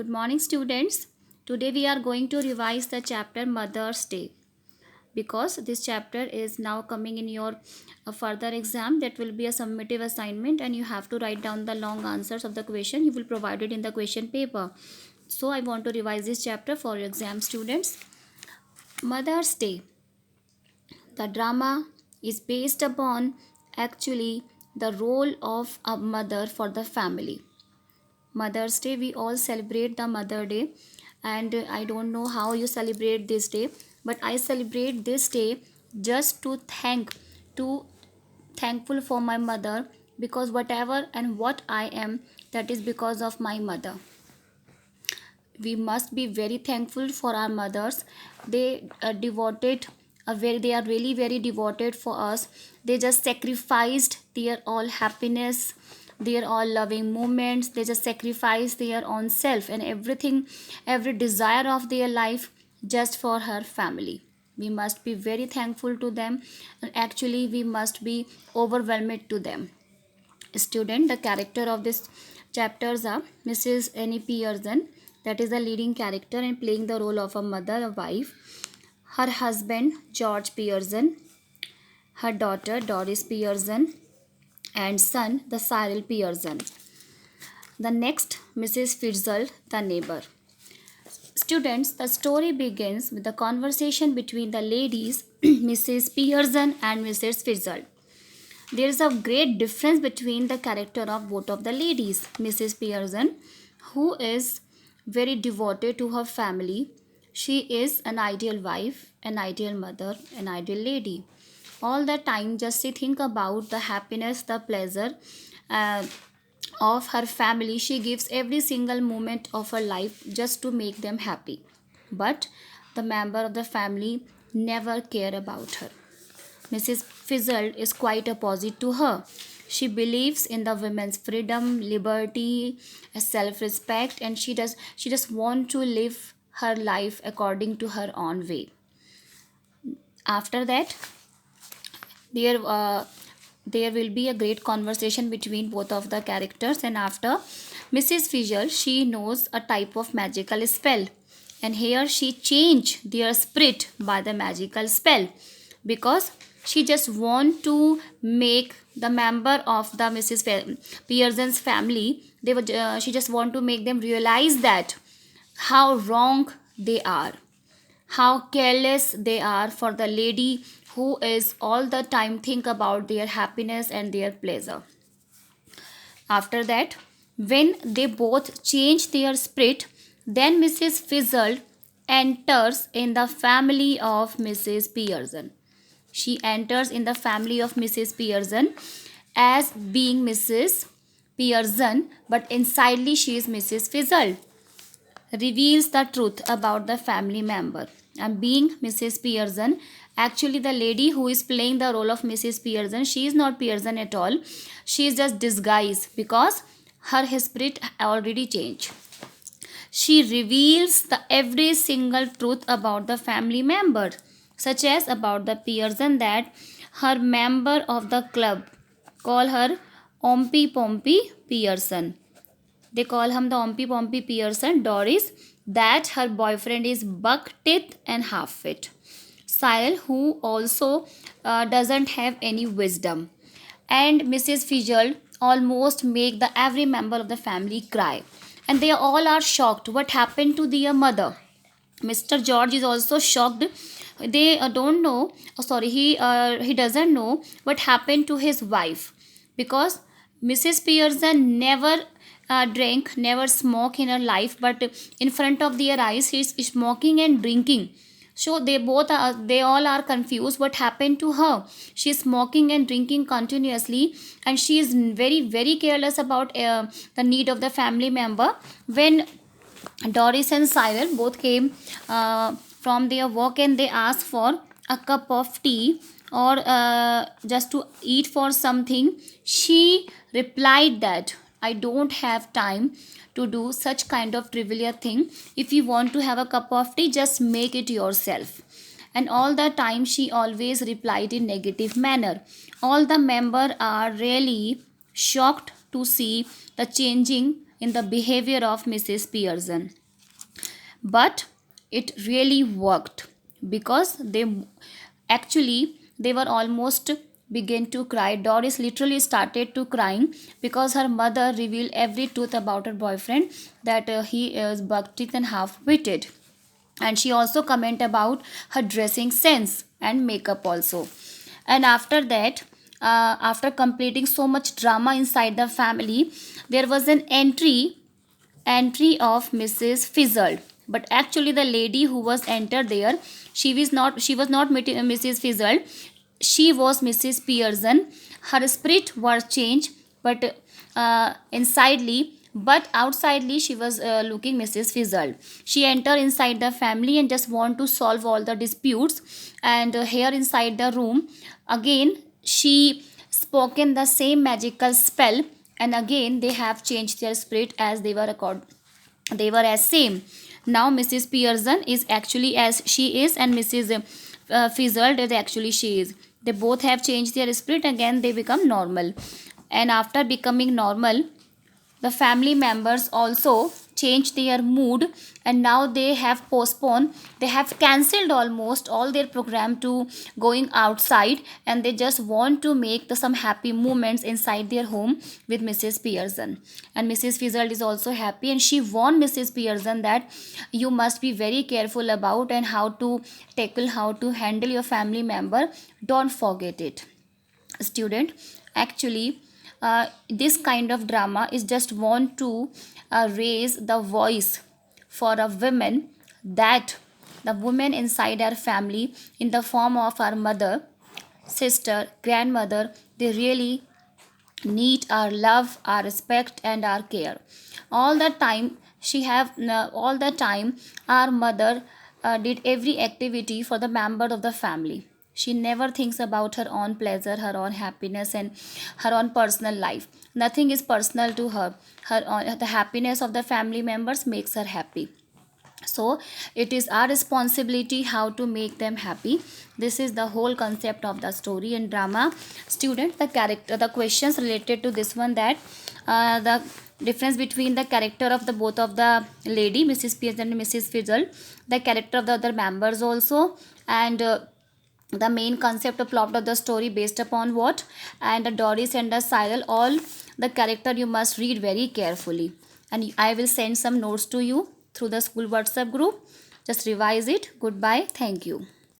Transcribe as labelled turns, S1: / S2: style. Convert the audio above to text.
S1: Good morning, students. Today we are going to revise the chapter Mother's Day because this chapter is now coming in your further exam. That will be a summative assignment, and you have to write down the long answers of the question. You will provide it in the question paper. So I want to revise this chapter for your exam, students. Mother's Day. The drama is based upon actually the role of a mother for the family. Mother's Day, we all celebrate the Mother Day, and I don't know how you celebrate this day, but I celebrate this day just to thankful for my mother, because whatever and what I am, that is because of my mother. We must be very thankful for our mothers. They devoted a very they are really very devoted for us. They just sacrificed their all happiness, their all loving moments. They just sacrificed their own self and everything, every desire of their life, just for her family. We must be very thankful to them, and actually we must be overwhelmed to them. Student, the character of this chapters are Mrs. Annie Pearson, that is the leading character and playing the role of a mother, a wife. Her husband George Pearson, her daughter Doris Pearson, and son the Cyril Pearson. The next, Mrs. Fitzgerald, the neighbor. Students, the story begins with the conversation between the ladies Mrs. Pearson and Mrs. Fitzgerald. There is a great difference between the character of both of the ladies. Mrs. Pearson, who is very devoted to her family, she is an ideal wife, an ideal mother, an ideal lady. All the time, just she think about the happiness, the pleasure uh, of her family. She gives every single moment of her life just to make them happy. But the member of the family never care about her. Mrs. Fizzle is quite opposite to her. She believes in the women's freedom, liberty, self-respect, and she just want to live her life according to her own way. After that, there there will be a great conversation between both of the characters, and after Mrs. Fizzle, she knows a type of magical spell, and here she change their spirit by the magical spell, because she just want to make the member of the Pearson's family, she just want to make them realize that how wrong they are, how careless they are for the lady who is all the time think about their happiness and their pleasure. After that, when they both change their spirit, then Mrs. Fizzle enters in the family of Mrs. Pearson. She enters in the family of Mrs. Pearson as being Mrs. Pearson, but insidely she is Mrs. Fizzle. Reveals the truth about the family member. And being Mrs. Pearson, actually the lady who is playing the role of Mrs. Pearson, she is not Pearson at all. She is just disguised because her spirit already changed. She reveals the every single truth about the family member, such as about the Pearson, that her member of the club call her Ompy Pompey Pearson. They call him the Ompy Pompey Pearson. Doris, that her boyfriend is buck teeth and half fit. Cyril, who also doesn't have any wisdom. And Mrs. Fitzgerald almost make the every member of the family cry. And they all are shocked. What happened to their mother? Mr. George is also shocked. They don't know. Oh, sorry, he doesn't know what happened to his wife, because Mrs. Pearson never drank, never smoked in her life, but in front of their eyes, he's smoking and drinking. So they all are confused. What happened to her? She's smoking and drinking continuously, and she is very very careless about the need of the family member. When Doris and Cyril both came from their work, and they asked for a cup of tea or just to eat for something. She replied that I don't have time to do such kind of trivial thing. If you want to have a cup of tea, just make it yourself. And all the time she always replied in negative manner. All the members are really shocked to see the changing in the behavior of Mrs. Pearson. But it really worked, because they were almost begin to cry. Doris literally started to crying because her mother revealed every truth about her boyfriend, that he is buck-teeth and half-witted. And she also comment about her dressing sense and makeup also. And after that, after completing so much drama inside the family, there was an entry of Mrs. Fizzle. But actually, the lady who was entered there, she was not Mrs. Fizzle. She was Mrs. Pearson. Her spirit was changed, but insidely, but outsidely, she was looking Mrs. Fizzle. She entered inside the family and just want to solve all the disputes. And here inside the room, again she spoken the same magical spell, and again they have changed their spirit as they were as same. Now Mrs. Pearson is actually as she is, and Mrs. Fizzled is actually she is. They both have changed their spirit, again they become normal. And after becoming normal, the family members also changed their mood, and now they have postponed, they have cancelled almost all their program to going outside, and they just want to make some happy moments inside their home with Mrs. Pearson. And Mrs. Fizzle is also happy, and she warned Mrs. Pearson that you must be very careful about and how to tackle, how to handle your family member. Don't forget it, student. Actually, this kind of drama is just want to raise the voice for a woman, that the woman inside our family, in the form of our mother, sister, grandmother, they really need our love, our respect, and our care. All the time all the time our mother did every activity for the member of the family. She never thinks about her own pleasure, her own happiness, and her own personal life. Nothing is personal to her. The happiness of the family members makes her happy. So it is our responsibility how to make them happy. This is the whole concept of the story and drama. Student, the questions related to this one, that the difference between the character of the both of the lady Mrs. Pierce and Mrs. Fizzle, the character of the other members also, and the main concept of plot of the story based upon what, and the Doris and the Cyril, all the character you must read very carefully. And I will send some notes to you through the school WhatsApp group. Just revise it. Goodbye. Thank you.